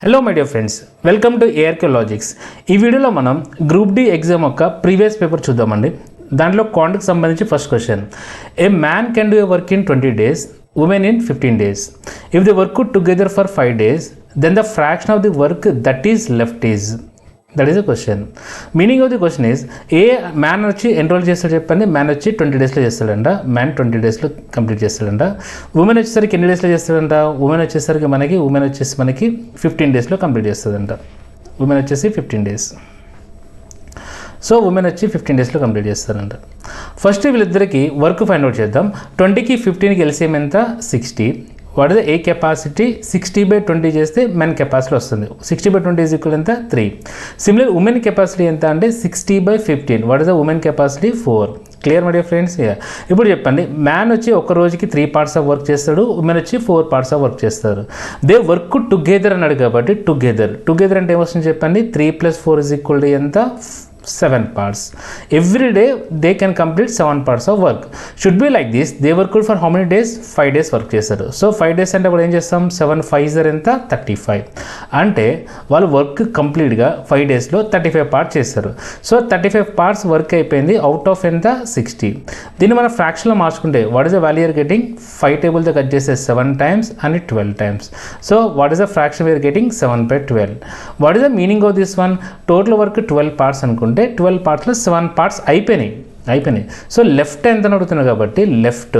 Hello my dear friends, welcome to ARK logics. ఈ వీడియోలో మనం గ్రూప్ డి ఎగ్జామ్ యొక్క ప్రీవియస్ పేపర్ చూద్దామండి. దాంట్లో క్వాంట్కి సంబంధించి first question, a man can do a work in 20 days, women in 15 days. If the work together for 5 days, then the fraction of the work that is left is. That is the question. Meaning of the question is, a man వచ్చి enroll చేస్తాడు చెప్పండి. Man వచ్చి 20 daysలో చేస్తాడంట. Man 20 daysలో complete చేస్తాడంట. Women వచ్చేసరికి ఎన్ని డేస్లో చేస్తాడంట? ఉమెన్ వచ్చేసరికి మనకి 15 daysలో కంప్లీట్ చేస్తుందంట. ఉమెన్ వచ్చేసి 15 days. సో ఉమెన్ వచ్చి 15 daysలో కంప్లీట్ చేస్తారంట. ఫస్ట్ వీళ్ళిద్దరికి వర్క్ ఫైండ్ అవుట్ చేద్దాం. 20కి 15కి ఎల్సిఎం ఎంత? 60. What is the A capacity? 60/20 చేస్తే మెన్ కెపాసిటీ వస్తుంది. 60/20 ఈజ్ ఈక్వల్ ఎంత? 3. సిమిలర్ ఉమెన్ కెపాసిటీ ఎంత అంటే 60/15. What is the women capacity? 4. Clear my dear friends? ఇప్పుడు చెప్పండి, మ్యాన్ వచ్చి ఒక రోజుకి 3 parts ఆఫ్ వర్క్ చేస్తాడు, ఉమెన్ వచ్చి 4 parts ఆఫ్ వర్క్ చేస్తారు. దే వర్క్ టుగెదర్ అన్నాడు కాబట్టి టుగెదర్ అంటే ఏమొస్తుంది చెప్పండి? 3 + 4 ఈజ్ ఈక్వల్ టు ఎంత? 7 parts. Every day they can complete 7 parts of work. Should be like this. They worked for how many days? 5 days work చేస్తారు. So 5 days అంటే అప్పుడు ఏం చేస్తాం? 7 5s ఎంత? 35. అంటే వాళ్ళు వర్క్ కంప్లీట్గా 5 daysలో 35 parts చేస్తారు. సో 35 parts వర్క్ అయిపోయింది. అవుట్ ఆఫ్ ఎంత? 60. దీన్ని మనం ఫ్రాక్షన్లో మార్చుకుంటే what is the value are getting? 5 tablesతో కట్ చేస్తే 7 times and 12 times. So what is the fraction we are getting? 7/12. What is the meaning of this one? Total work 12 parts అనుకుంటే 12 partsలో 7 parts అయిపోయినాయి. సో లెఫ్ట్ ఎంత అడుగుతున్నాడు కాబట్టి లెఫ్ట్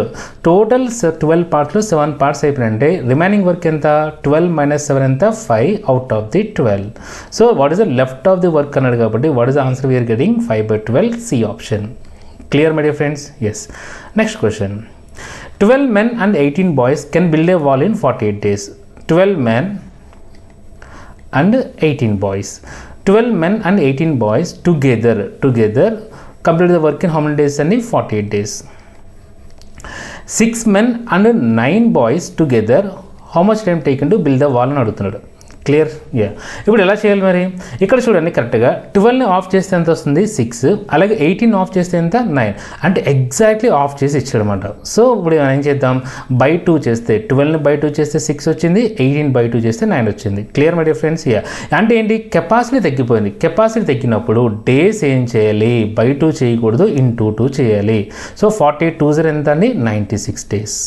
టోటల్ 12 partsలో 7 parts అయిపోయినంటే రిమైనింగ్ వర్క్ ఎంత? 12 - 7 ఎంత? 5 out of the 12. So what is the left of the work అన్నాడు కాబట్టి what is the answer we're getting? 5/12. C option. Clear my dear friends? Yes. Next question, 12 men and 18 boys can build a wall in 48 days. 12 men and 18 boys. 12 men and 18 boys together complete the work in how many days? And 48 days. 6 men and 9 boys together, how much time taken to build the wall అని అడుగుతున్నాడు. Clear? ఇప్పుడు ఎలా చేయాలి మరి? ఇక్కడ చూడండి, కరెక్ట్గా 12ని of చేస్తే ఎంత వస్తుంది? 6. అలాగే 18 ఆఫ్ చేస్తే ఎంత? 9. అంటే ఎగ్జాక్ట్లీ ఆఫ్ చేసి ఇచ్చాడనమాట. సో ఇప్పుడు ఏం చేద్దాం? by2 చేస్తే 12ని by2 చేస్తే 6 వచ్చింది, 18/2 చేస్తే 9 వచ్చింది. Clear my dear friends? అంటే ఏంటి? కెపాసిటీ తగ్గిపోయింది. కెపాసిటీ తగ్గినప్పుడు డేస్ ఏం చేయాలి? by2 చేయకూడదు, into 2 చేయాలి. సో 48 2s ఎంత అండి? 96 days.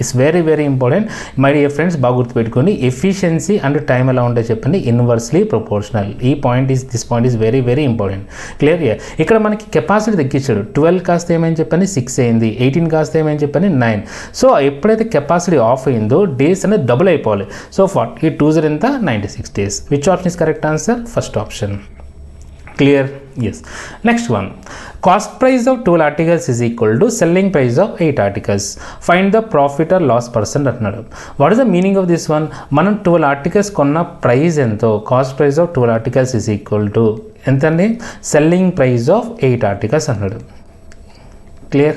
It's very very important my dear friends. బాగా గుర్తుపెట్టుకొని ఎఫిషియన్సీ అండ్ టైం ఎలా ఉంటే చెప్పండి? Inversely proportional. This point is very very important. Clear? ఇక్కడ మనకి కెపాసిటీ తగ్గించాడు. 12 కాస్త ఏమని చెప్పని 6 అయింది, 18 కాస్త ఏమని చెప్పని 9. సో ఎప్పుడైతే కెపాసిటీ ఆఫ్ అయిందో డేస్ అనేది డబుల్ అయిపోవాలి. సో 48 2s ఎంత? 96 days. Which option is correct answer? First option. Clear? Yes. Next one, cost price of 12 articles is equal to selling price of 8 articles. Find the profit or loss percent అన్నాడు. What is the meaning of this one? మనం 12 articles కొన్న price ఎంతో? Cost price of 12 articles is equal to ఎంతండి? Selling price of 8 articles అన్నాడు. Clear?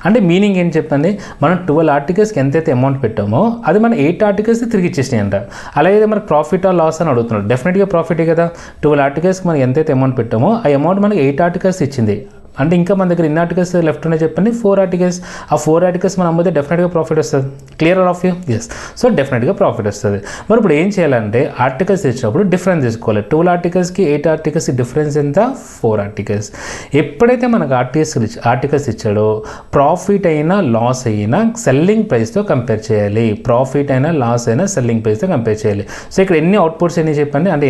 అంటే meaning ఏం చెప్పండి? మనం 12 articlesకి ఎంతైతే అమౌంట్ పెట్టామో అది మనం 8 articles తిరిగి ఇచ్చేసినాయి అంట. అలాగే మనకు ప్రాఫిట్ ఆర్ లాస్ అని అడుగుతున్నాడు. డెఫినెట్గా ప్రాఫిటే కదా. 12 articlesకి మనం ఎంతైతే అమౌంట్ పెట్టామో ఆ అమౌంట్ మనకి 8 articles ఇచ్చింది. అంటే ఇంకా మన దగ్గర ఎన్ని ఆర్టికల్స్ లెఫ్ట్ ఉన్నాయి చెప్పండి? 4 articles. ఆ 4 articles మనం అమ్మితే డెఫినెట్గా ప్రాఫిట్ వస్తుంది. Clear of you? Yes. So డెఫినెట్గా ప్రాఫిట్ వస్తుంది. మరి ఇప్పుడు ఏం చేయాలంటే ఆర్టికల్స్ ఇచ్చినప్పుడు డిఫరెన్స్ తీసుకోవాలి. 12 articlesకి 8 articles డిఫరెన్స్ ఎంత? 4 articles. ఎప్పుడైతే మనకు ఆర్టికల్స్ ఇచ్చాడో ప్రాఫిట్ అయినా లాస్ అయినా సెల్లింగ్ ప్రైస్తో కంపేర్ చేయాలి. ప్రాఫిట్ అయినా లాస్ అయినా సెల్లింగ్ ప్రైస్తో కంపేర్ చేయాలి. సో ఇక్కడ ఎన్ని అవుట్పుట్స్ ఎన్ని చెప్పండి? అంటే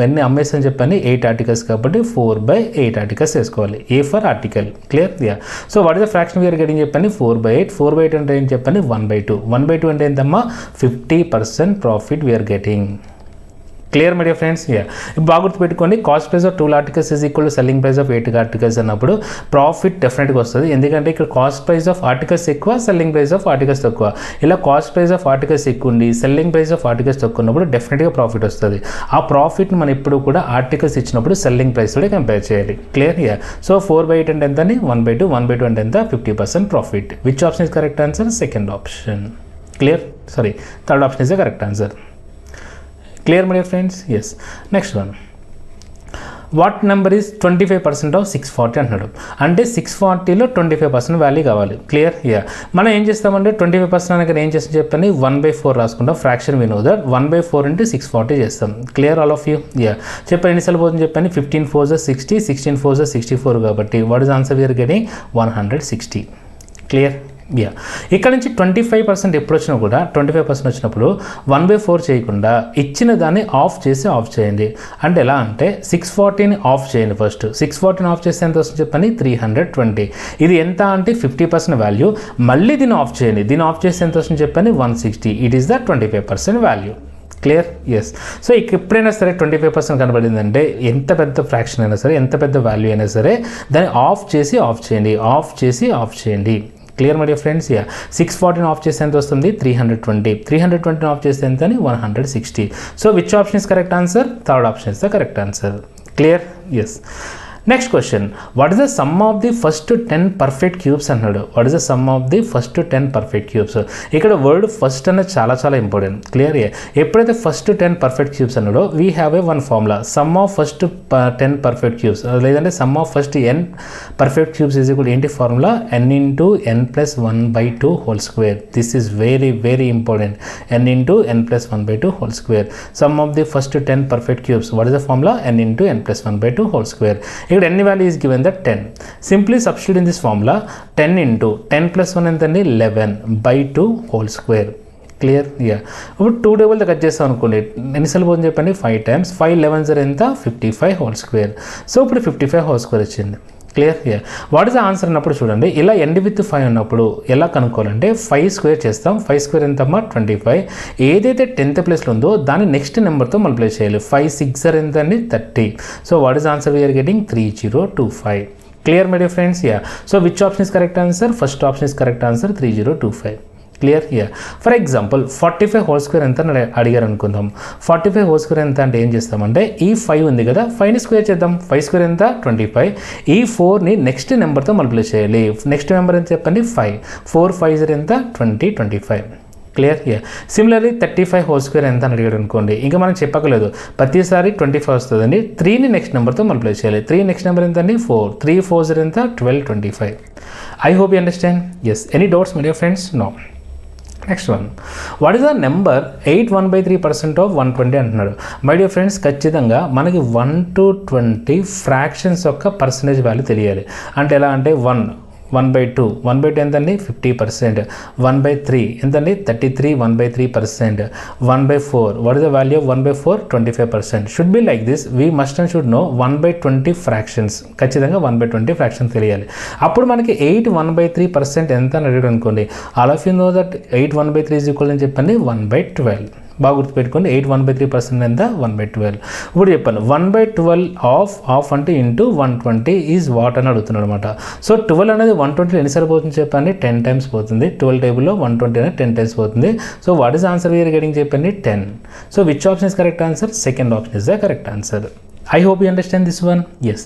ఎన్ని అమ్మేస్ అని చెప్పండి? 8 articles కాబట్టి 4/8 articles వేసుకోవాలి. A for article. Clear? So what is the fraction we are getting చెప్పండి? 4/8. 4/8 అంటే ఏం చెప్పండి? 1/2. 1/2 అంటే ఎంతమ్మా? 50% profit we're getting. Clear my dear friends? బాగా గుర్తుపెట్టుకోండి, cost price of 12 articles is equal to selling price of 8 articles అన్నప్పుడు ప్రాఫిట్ డెఫినెట్గా వస్తుంది. ఎందుకంటే ఇక్కడ కాస్ట్ ప్రైస్ ఆఫ్ ఆర్టికల్స్ ఎక్కువ, సెల్లింగ్ ప్రైస్ ఆఫ్ ఆర్టికల్స్ తక్కువ. ఇలా కాస్ట్ ప్రైస్ ఆఫ్ ఆర్టికల్స్ ఎక్కువ ఉండి సెల్లింగ్ ప్రైస్ ఆఫ్ ఆర్టికల్స్ తక్కువ ఉన్నప్పుడు డెఫినెట్గా ప్రాఫిట్ వస్తుంది. ఆ ప్రాఫిట్ని మనం ఎప్పుడు కూడా ఆర్టికల్స్ ఇచ్చినప్పుడు సెల్లింగ్ ప్రైస్ తోనే కంపేర్ చేయాలి. క్లియర్? సో 4/8 అంటే ఎంత? 1/2. 1/2 అంటే ఎంత? 50% profit. Which option is correct answer? Second option. Clear? Sorry, third option is the correct answer. Clear my dear friends? Yes. Next one, what number is 25% of 640 అంటున్నాడు. అంటే 640లో 25% value కావాలి. Clear? Yeah. మనం ఏం చేస్తామంటే 25% అనగా ఏం చేస్తాం చెప్పండి, 1/4 రాసుకుంటాం. Fraction we know that 1/4 into 640 చేస్తాం. Clear all of you? Yeah. చెప్పండి ఎన్నిసార్లు పోతుంది చెప్పండి, 15 4s 60, 16 4s 64 కాబట్టి what is answer we're getting 160. Clear? Yeah. ఇక్కడ నుంచి 25% ఎప్పుడు వచ్చినా కూడా 25% వచ్చినప్పుడు 1/4 చేయకుండా ఇచ్చిన దాన్ని ఆఫ్ చేయండి. అంటే ఎలా అంటే 640ని ఆఫ్ చేయండి. ఫస్ట్ 640ని ఆఫ్ చేస్తే ఎంత వస్తుంది చెప్పండి, 320. ఇది ఎంత అంటే 50% వాల్యూ. మళ్ళీ దీన్ని ఆఫ్ చేయండి. దీన్ని ఆఫ్ చేస్తే ఎంత వస్తుంది చెప్పండి, 160. It is the 25% value. Clear? Yes. So ఎప్పుడైనా సరే 25% కనబడిందంటే ఎంత పెద్ద ఫ్రాక్షన్ అయినా సరే, ఎంత పెద్ద వాల్యూ అయినా సరే దాన్ని ఆఫ్ చేయండి. Clear my dear friends? Yeah. 640 of చేస్తే ఎంత వస్తుంది, 320. 320 ఆఫ్ చేస్తే ఎంత అని 160. So which option is correct answer? Third option is the correct answer. Clear? Yes. Next question, what is the sum of the first 10 perfect cubes అన్నాడు. What is the sum of the first 10 perfect cubes? ఇక్కడ word first అనేది చాలా important. Clear? ఎప్పుడైతే first 10 perfect cubes అన్నాడో we have a one formula, sum of first 10 perfect cubes, లేదంటే sum of first n perfect cubes is equal ఏంటి formula, n into n plus 1/2 whole square. This is very important. n into n plus 1/2 whole square. Some of the first 10 perfect cubes, what is the formula, n into n plus 1/2 whole square. ఇక్కడ n value is given that 10. Simply substitute in this formula 10 into 10 plus 1 ఎంతండి, 11/2 whole square. Clear? Yeah. ఇప్పుడు 2 table cut చేస్తాం అనుకోండి, ఎన్నిసార్లు పోతుంది చెప్పండి, 5 times. 5 11 ఎంత, 55 whole square. So ఇప్పుడు 55 whole square వచ్చింది. Clear? Yeah. What is the answer అన్నప్పుడు చూడండి, ఇలా ఎండ్ విత్ 5 ఉన్నప్పుడు ఎలా కనుక్కోవాలంటే 5 స్క్వేర్ చేస్తాం. 5 స్క్వేర్ ఎంతమ్మా, 25. ఏదైతే 10th ప్లేస్లో ఉందో దాన్ని నెక్స్ట్ నెంబర్తో మల్టిప్లై చేయాలి. 5 6 ఎంత అండి, 30. So what is answer we're getting 3025. Clear my dear friends? Yeah. So which option is correct answer? First option is correct answer, 3025. Clear? Yeah. For example 45 whole square ఎంత అడిగారు అనుకుందాం. 45 హోల్ స్క్వేర్ ఎంత అంటే ఏం చేస్తామంటే ఈ 5 ఉంది కదా, 5ని స్క్వేర్ చేద్దాం. 5 స్క్వేర్ ఎంత, 25. ఈ 4ని నెక్స్ట్ నెంబర్తో మల్టిప్లై చేయాలి. నెక్స్ట్ నెంబర్ ఎంత చెప్పండి, 5. 4 5 ఎంత, 20 25. Clear? Yeah. Similarly 35 whole square ఎంత అని అడిగాడు అనుకోండి, ఇంకా మనం చెప్పకలేదు, ప్రతిసారి 25 వస్తుందండి. 3ని నెక్స్ట్ నెంబర్తో మల్టిప్లై చేయాలి. 3 నెక్స్ట్ నెంబర్ ఎంత అండి, 4. 3 4 ఎంత, 12 25. I hope you understand. Yes. Any doubts my dear friends? No. Next one, what is the number 8 1/3% of 120 అంటున్నాడు. మై డియర్ ఫ్రెండ్స్, ఖచ్చితంగా మనకి 1 to 20 ఫ్రాక్షన్స్ యొక్క పర్సంటేజ్ వాల్యూ తెలియాలి. అంటే ఎలా అంటే 1/2 ఎంతండి, 50%. 1/3 ఎంతండి, 33 1/3%. 1/4 what is the value of 1/4, 25%. Should be like this. We must and should know 1/20 fractions. ఖచ్చితంగా 1/20 ఫ్రాక్షన్స్ తెలియాలి. అప్పుడు మనకి 8 1/3% ఎంత అని అడిగాడు అనుకోండి, all of you know that 8 1/3 is equal అని చెప్పండి 1/12. బాగా గుర్తుపెట్టుకోండి, 8 1/3% ఎంత, 1/12. ఇప్పుడు చెప్పండి 1/12 ఆఫ్ అంటే ఇంటూ 120 ఈజ్ వాట్ అని అడుగుతున్నాడు అనమాట. సో 12 అనేది 120 ఎన్నిసార్లు పోతుంది చెప్పండి, 10 times పోతుంది. 12 టేబుల్లో 120 అనేది 10 times పోతుంది. So what is answer we're getting చెప్పండి, 10. So which option is correct answer? Second option is the correct answer. I hope you understand this one. Yes.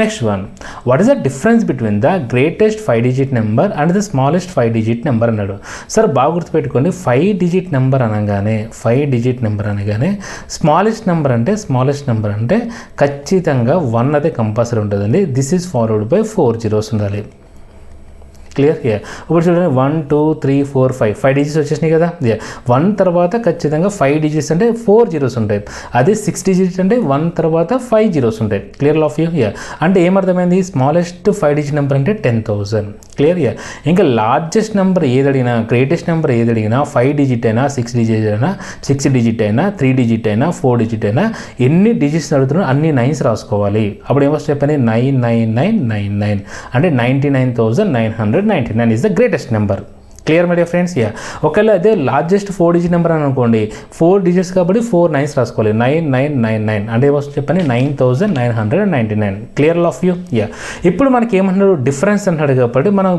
Next one, what is the difference between the greatest 5-digit number and the smallest 5-digit number అన్నాడు. Sir బాగా గుర్తుపెట్టుకోండి, 5-digit number అనగానే smallest number అంటే ఖచ్చితంగా 1 అదే compulsory ఉంటుందండి. This is followed by 4 zeros ఉండాలి. Clear? ఇప్పుడు చూడండి 1 2 3 4 5 డిజిట్స్ వచ్చేసినాయి కదా. 1 తర్వాత ఖచ్చితంగా 5 డిజిట్స్ అంటే 4 zeros ఉంటాయి. అదే 6 digits అంటే 1 తర్వాత 5 zeros ఉంటాయి. Clear of you? అంటే ఏమర్థమైంది, స్మాలెస్ట్ 5-digit నెంబర్ అంటే 10,000. క్లియర్? ఇంకా లార్జెస్ట్ నెంబర్ ఏదడిగినా, గ్రేటెస్ట్ నెంబర్ ఏదడిగినా 5 digit అయినా 6 digit అయినా 6 digit అయినా 3 digit అయినా 4 digit అయినా ఎన్ని డిజిట్స్ అడుగుతున్నా అన్ని 9s రాసుకోవాలి. అప్పుడు ఏమొస్తుంది చెప్పండి, 99999 అంటే 99,999 is the greatest number. Clear my dear friends? ఒకవేళ అదే లార్జెస్ట్ 4-digit నెంబర్ అని అనుకోండి, 4 digits కాబట్టి 4 9s రాసుకోవాలి. 9999 అంటే ఏమొస్తుంది చెప్పండి, 9,999. Clear of you? ఇప్పుడు మనకి ఏమంటున్నాడు, డిఫరెన్స్ అంటాడు కాబట్టి మనం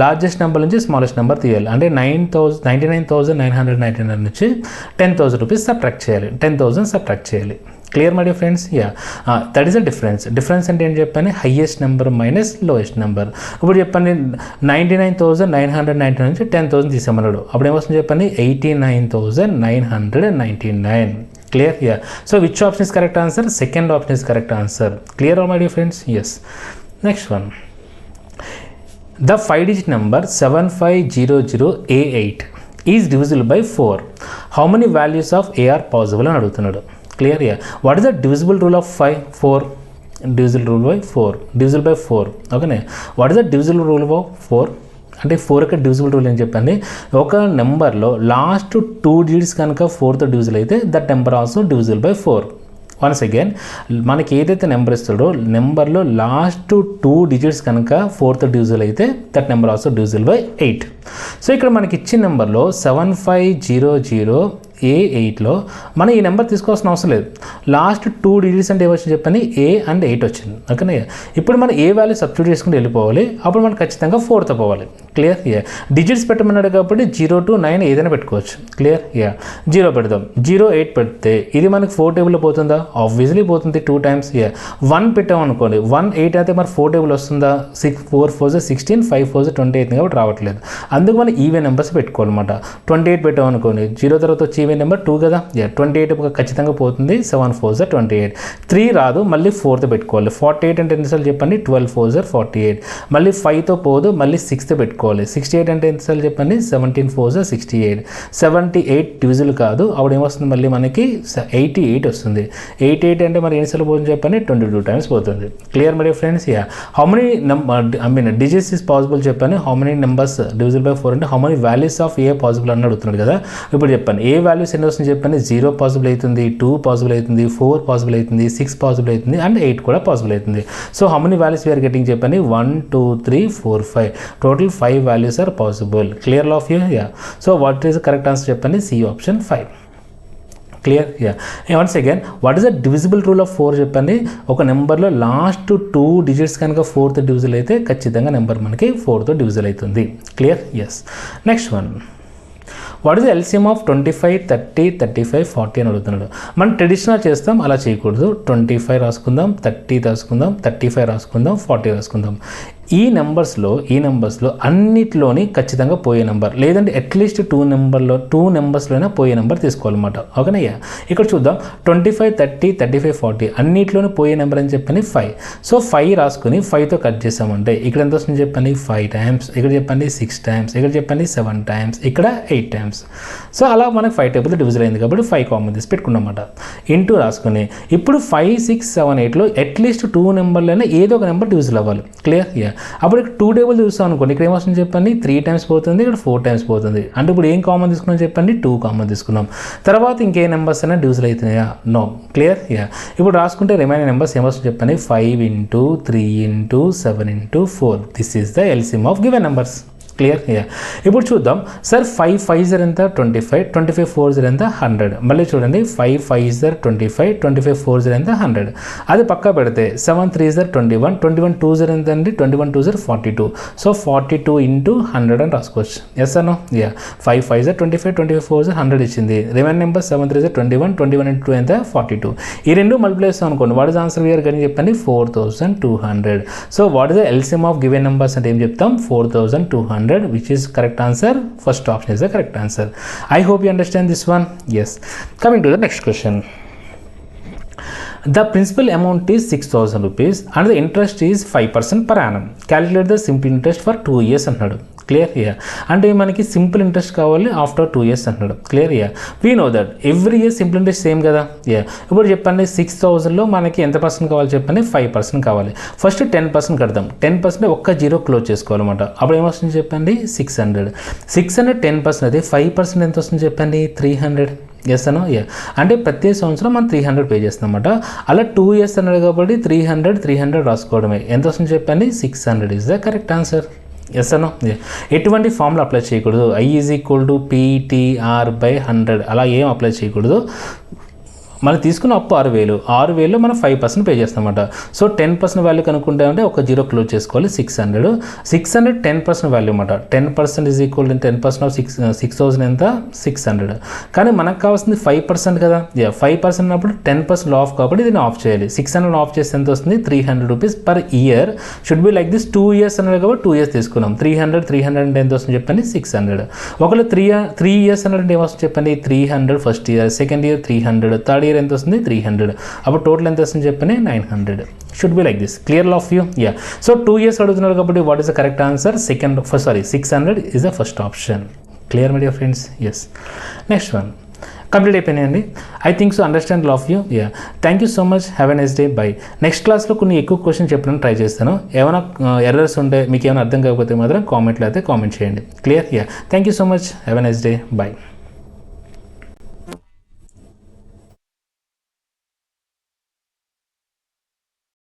లార్జెస్ట్ నెంబర్ నుంచి స్మాలెస్ట్ నెంబర్ తీయాలి. అంటే 99,999 నుంచి 10,000 రూపీస్ సబ్ట్రాక్ట్ చేయాలి. 10,000 సబ్ట్రాక్ట్ చేయాలి. Clear my dear friends? That is a difference. Difference అంటే ఏంటి చెప్పండి, highest number minus lowest number. ఇప్పుడు చెప్పండి 99,999 నుంచి 10,000 తీసామన్నాడు. అప్పుడు ఏమొస్తుంది చెప్పండి, 89,999. Clear? Yeah. So which option is correct answer? Second option is correct answer. Clear all my dear friends? Yes. Next one. The 5-digit number 7500A8 is divisible by 4. How many values of A are possible అని అడుగుతున్నాడు. Clear? Yeah. What is the divisible rule of 5? 4. Divisible rule by 4. Divisible by 4. Okay. What is the divisible rule of 4? అంటే 4 యొక్క divisible rule ఏం చెప్పండి, ఒక నెంబర్లో last 2 digits కనుక 4తో divisible అయితే that number also divisible by 4. Once again మనకి ఏదైతే నెంబర్ ఇస్తాడో నెంబర్లో లాస్ట్ 2 డిజిట్స్ కనుక 4తో డివిజిబుల్ అయితే that number also divisible by 8. So ఇక్కడ మనకి ఇచ్చిన నెంబర్లో 7500A8లో మనం ఈ నెంబర్ తీసుకోవాల్సిన అవసరం లేదు. లాస్ట్ 2 డిజిట్స్ అంటే ఏమొచ్చింది చెప్పండి, A అండ్ 8 వచ్చింది. ఓకేనా? ఇప్పుడు మనం ఏ వాల్యూ సబ్స్టిట్యూట్ చేసుకుంటూ వెళ్ళిపోవాలి, అప్పుడు మనం ఖచ్చితంగా 4తో పోవాలి. క్లియర్? డిజిట్స్ పెట్టమన్నాడు కాబట్టి 0 to 9 ఏదైనా పెట్టుకోవచ్చు. క్లియర్? 0 పెడదాం. 0 8 పెడితే ఇది మనకి 4 టేబుల్లో పోతుందా? ఆబ్వియస్లీ పోతుంది 2 times. 1 పెట్టాం అనుకోండి, 1 8 అయితే మరి 4 టేబుల్ వస్తుందా? 4 4 16, 5 4 28 కాబట్టి రావట్లేదు. అందుకు మనం ఈవెన్ నెంబర్స్ పెట్టుకోవాలన్నమాట. 28 పెట్టాం అనుకోండి, 0 తర్వాత వచ్చి ఈవెన్ నెంబర్ 2 కదా. 28 ఖచ్చితంగా పోతుంది. 7 4 28. 3 రాదు, మళ్ళీ 4తో పెట్టుకోవాలి. 48 అంటే ఎన్నిసార్లు చెప్పండి? 12 4 48. మళ్ళీ 5తో పోదు, మళ్ళీ 6తో పెట్టుకోవాలి. 68 అంటే ఎన్నిసార్లు చెప్పండి? 17 4 68. 78 డివిజిబుల్ కాదు, అప్పుడు ఏమొస్తుంది మళ్ళీ మనకి 88 వస్తుంది. 88 అంటే మరి ఎన్నిసార్లు పోతుంది చెప్పండి? 22 times పోతుంది. Clear my dear friends? How many digits is possible చెప్పండి. How many numbers divisible by 4 అంటే how many values of a possible అని అడుగుతున్నాడు కదా. ఇప్పుడు చెప్పండి ఏ వాల్యూస్ ఎన్ని వస్తుంది చెప్పండి. 0 పాసిబుల్ అవుతుంది, 2 పాసిబుల్ అవుతుంది, 4 పాసిబుల్ అవుతుంది, 6 పాసిబుల్ అవుతుంది అండ్ 8 కూడా పాసిబుల్ అవుతుంది. So how many values we're getting చెప్పండి? 1 2 3 4 5. Total 5 values are possible. Clear all of you? So what is the correct answer చెప్పండి? C option 5. Clear? Once again what is the divisible rule of 4 చెప్పండి. ఒక నెంబర్లో last 2 digits కనుక 4తో divisible అయితే ఖచ్చితంగా number మనకి 4తో డివిజిబుల్ అవుతుంది. Clear? Yes. Next one. What is the LCM of 25 30 35 40 అని అడుగుతున్నాడు. మనం ట్రెడిషనల్ చేస్తాం, అలా చేయకూడదు. 25 రాసుకుందాం, 30 రాసుకుందాం, 35 రాసుకుందాం, 40 రాసుకుందాం. ఈ నెంబర్స్లో అన్నిట్లోని ఖచ్చితంగా పోయే నెంబర్, లేదంటే అట్లీస్ట్ 2 నెంబర్స్లోనే పోయే నెంబర్ తీసుకోవాలన్నమాట. ఓకేనా? ఇక్కడ చూద్దాం. 25 30 35 40 అన్నిట్లోనే పోయే నెంబర్ అని చెప్పని 5. సో 5 రాసుకుని 5తో కట్ చేసామంటే ఇక్కడ ఎంత వస్తుంది చెప్పండి? 5 times. ఇక్కడ చెప్పండి 6 times. ఇక్కడ చెప్పండి 7 times. ఇక్కడ 8 times. సో అలా మనకి 5 టేబుల్ డివిజన్ అయింది కాబట్టి 5 కామన్ తీసి పెట్టుకున్నమాట. ఇంటూ రాసుకుని ఇప్పుడు 5 6 7 8లో అట్లీస్ట్ 2 నెంబర్లైనా ఏదో ఒక నెంబర్ డివిజన్ అవ్వాలి. క్లియర్? అప్పుడు ఇక్కడ 2 టేబుల్ చూస్తాం అనుకోండి, ఇక్కడ ఏమొస్తుంది చెప్పండి? 3 times పోతుంది, ఇక్కడ 4 times పోతుంది. అంటే ఇప్పుడు ఏం కామన్ తీసుకున్నాం చెప్పండి? 2 కామన్ తీసుకున్నాం. తర్వాత ఇంకే నెంబర్స్ అయినా డివిజన్ అవుతున్నాయా? నో. క్లియర్? ఇప్పుడు రాసుకుంటే రిమైనింగ్ నెంబర్స్ ఏమొస్తుంది చెప్పండి? 5 into 3 into 7 into 4. This is the LCM of given numbers. Clear? ఇప్పుడు చూద్దాం. సార్ 5 5 ఎంత? 25. 25 4 ఎంత? 100. మళ్ళీ చూడండి, 5 5 25. 25 4 ఎంత? 100. అది పక్క పెడితే 7 3 21. 21 2 ఎంత అండి? 21 2 42. సో 42 into 100 అని రాసుకోవచ్చు. ఎస్ అను? 5 5 25. 25 4 100 ఇచ్చింది. Remain number 7 3 21. 21 into 2 ఎంత? 42. ఈ రెండు మల్టిప్లై చేస్తాం అనుకోండి, వాట్ ఇస్ ఆన్సర్ వీఆర్ గని చెప్పండి? 4200. So what is the LCM of given numbers అంటే ఏం చెప్తాం? 4200. Which is correct answer. First option is the correct answer. I hope you understand this one. Yes. Coming to the next question. The principal amount is 6,000 rupees and the interest is 5% per annum. Calculate the simple interest for 2 years అన్నాడు. Clear? అంటే మనకి simple interest కావాలి after 2 years అంటున్నాడు. Clear? We know that every year simple interest same కదా. ఇప్పుడు చెప్పండి 6,000లో మనకి ఎంత పర్సెంట్ కావాలి చెప్పండి? 5% కావాలి. ఫస్ట్ 10% కడదాం. 10% ఒక్క 0 క్లోజ్ చేసుకోవాలన్నమాట. అప్పుడు ఏమొస్తుంది చెప్పండి? 600. 600 10% అది 5% ఎంత వస్తుంది చెప్పండి? 300. ఎస్ అను? అంటే ప్రతి సంవత్సరం మనం 300 పే చేస్తాం అన్నమాట. అలా 2 years అన్నాడు కాబట్టి 300 రాసుకోవడమే. ఎంత వస్తుంది చెప్పండి? 600 is the correct answer. Yes అను? ఎటువంటి ఫార్ములా అప్లై చేయకూడదు. I = PTR/100 అలా ఏం అప్లై చేయకూడదు. మనం తీసుకున్న అప్పు 6,000, 6,000లో మనం 5% పే చేస్తామన్నమాట. సో 10% వాల్యూ కనుక్కుంటే అంటే ఒక జీరో క్లోజ్ చేసుకోవాలి. 600 10% వాల్యూ అన్నమాట. 10% ఈజ్ ఈక్వల్ టు 10% ఆఫ్ 6,000 ఎంత 600. కానీ మనకు కావాల్సింది 5% కదా. 5% అన్నప్పుడు 10% ఆఫ్ కాబట్టి దీన్ని ఆఫ్ చేయాలి. 600 ఆఫ్ చేస్తే ఎంత వస్తుంది 300 rupees per year. Should be like this 2 years అన్నారు కాబట్టి 2 years తీసుకున్నాం. 300 అంటే ఎంత వస్తుంది చెప్పండి 600. ఒకవేళ 3 years అన్నట్టు ఏమొస్తుంది చెప్పండి 300 first year, second year 300, third year ఎంత వస్తుంది 300. అప్పుడు టోటల్ ఎంత వస్తుంది చెప్పండి 900. Should be like this. Clear of you? Yeah. So 2 years అడుగుతున్నారు కాబట్టి what is the correct answer? 600 is the first option. Clear my dear friends? Yes. Next one complete అయిపోయినాయండి. I think so understand of you. Yeah. Thank you so much. Have a nice day. Bye. Next క్లాస్లో కొన్ని ఎక్కువ question చెప్పడానికి try చేస్తాను. ఏమైనా errors ఉంటే మీకు ఏమైనా అర్థం కాకపోతే మాత్రం కామెంట్లో అయితే కామెంట్ చేయండి. Clear? Yeah. Thank you so much. Have a nice day. By.